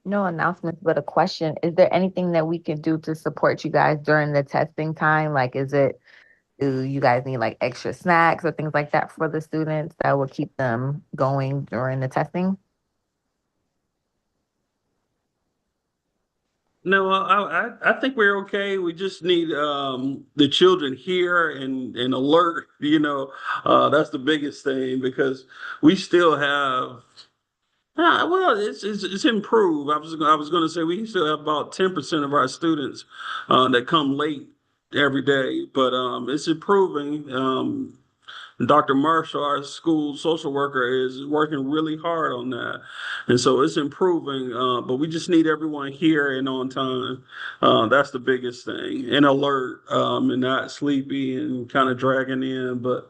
I: No announcements, but a question. Is there anything that we can do to support you guys during the testing time? Like, do you guys need like extra snacks or things like that for the students that will keep them going during the testing?
D: No, I think we're okay. We just need the children here and alert. That's the biggest thing, because we still have. Well, it's improved. I was going to say we still have about 10% of our students that come late every day, but it's improving. Dr. Marshall, our school social worker, is working really hard on that. And so it's improving, but we just need everyone here and on time. That's the biggest thing. And alert, and not sleepy and kind of dragging in. But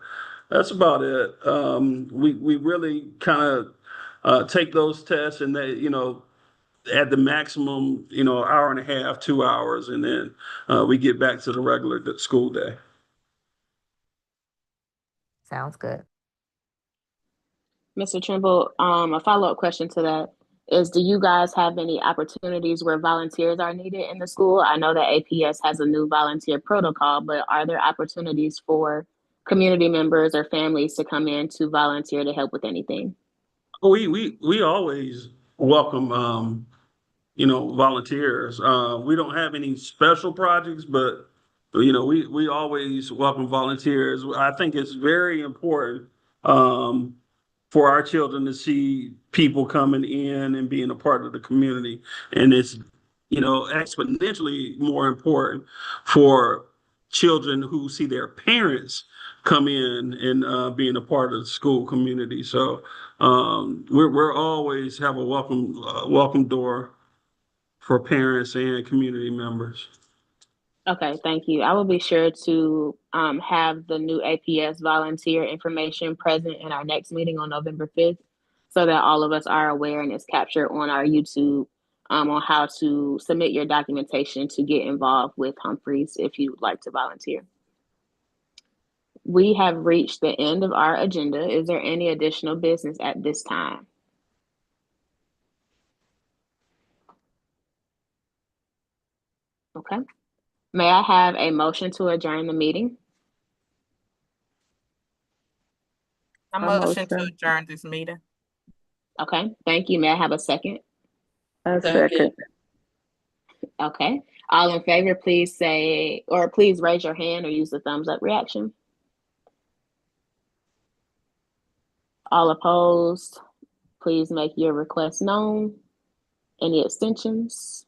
D: that's about it. We really kind of take those tests, and they, at the maximum, hour and a half, 2 hours, and then we get back to the regular school day.
I: Sounds good.
A: Mr. Trimble, a follow-up question to that is, do you guys have any opportunities where volunteers are needed in the school? I know that APS has a new volunteer protocol, but are there opportunities for community members or families to come in to volunteer to help with anything?
D: We always welcome volunteers. We don't have any special projects, but we always welcome volunteers. I think it's very important for our children to see people coming in and being a part of the community. And it's, exponentially more important for children who see their parents come in and being a part of the school community. So we're always have a welcome door for parents and community members.
A: Okay, thank you. I will be sure to have the new APS volunteer information present in our next meeting on November 5th so that all of us are aware and it's captured on our YouTube on how to submit your documentation to get involved with Humphreys if you'd like to volunteer. We have reached the end of our agenda. Is there any additional business at this time? Okay. May I have a motion to adjourn the meeting?
C: I motion to adjourn this meeting.
A: Okay, thank you. May I have a second?
F: A second.
A: Okay. All in favor, please say, or please raise your hand or use the thumbs up reaction. All opposed, please make your request known. Any abstentions?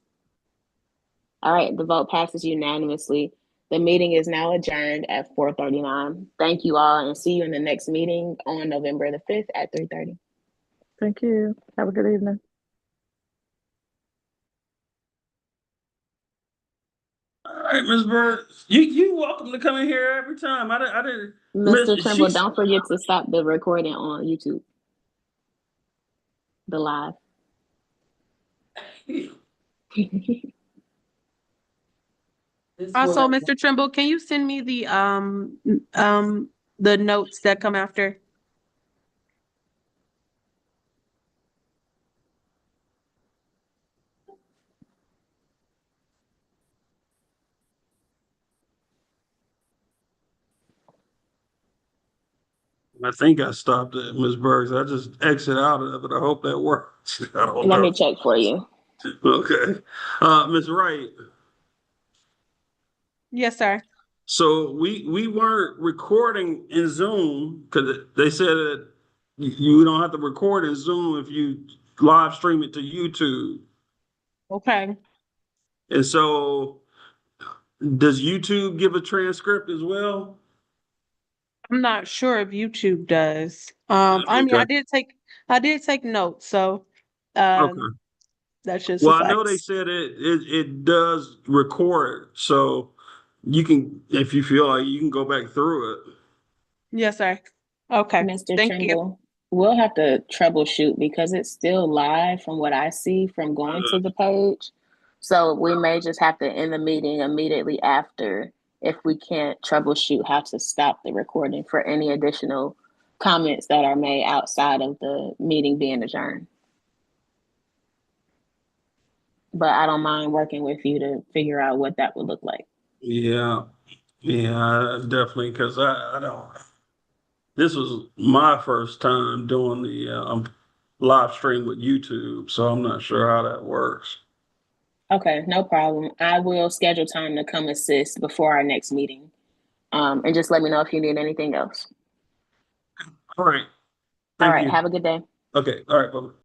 A: All right, the vote passes unanimously. The meeting is now adjourned at 4:39. Thank you all and see you in the next meeting on November the 5th at 3:30.
F: Thank you. Have a good evening.
D: All right, Ms. Bird, you welcome to come in here every time. I didn't.
A: Mr. Trimble, don't forget to stop the recording on YouTube. The live.
E: Also, Mr. Trimble, can you send me the notes that come after?
D: I think I stopped at Ms. Berg's. I just exit out of it. I hope that works. I don't
A: Let
D: know.
A: me check for you.
D: Okay. Ms. Wright.
E: Yes, sir.
D: So we weren't recording in Zoom because they said that you don't have to record in Zoom if you live stream it to YouTube.
E: Okay.
D: And so does YouTube give a transcript as well?
E: I'm not sure if YouTube does. I mean,
D: Okay.
E: I did take notes, so
D: Okay.
E: that should
D: Well, I know they
E: suffice.
D: said it does record, so you can, if you feel like you can go back through it.
E: Yes, sir. Okay.
A: Mr.
E: Thank you.
A: Trimble, we'll have to troubleshoot because it's still live from what I see from going to the page. So we may just have to end the meeting immediately after if we can't troubleshoot how to stop the recording for any additional comments that are made outside of the meeting being adjourned. But I don't mind working with you to figure out what that would look like.
D: Yeah, definitely, because I don't. This was my first time doing the live stream with YouTube, so I'm not sure how that works.
A: Okay, no problem. I will schedule time to come assist before our next meeting. And just let me know if you need anything else.
D: All right.
A: All
D: Thank
A: right,
D: you.
A: have a good day.
D: Okay. All right. Bye-bye.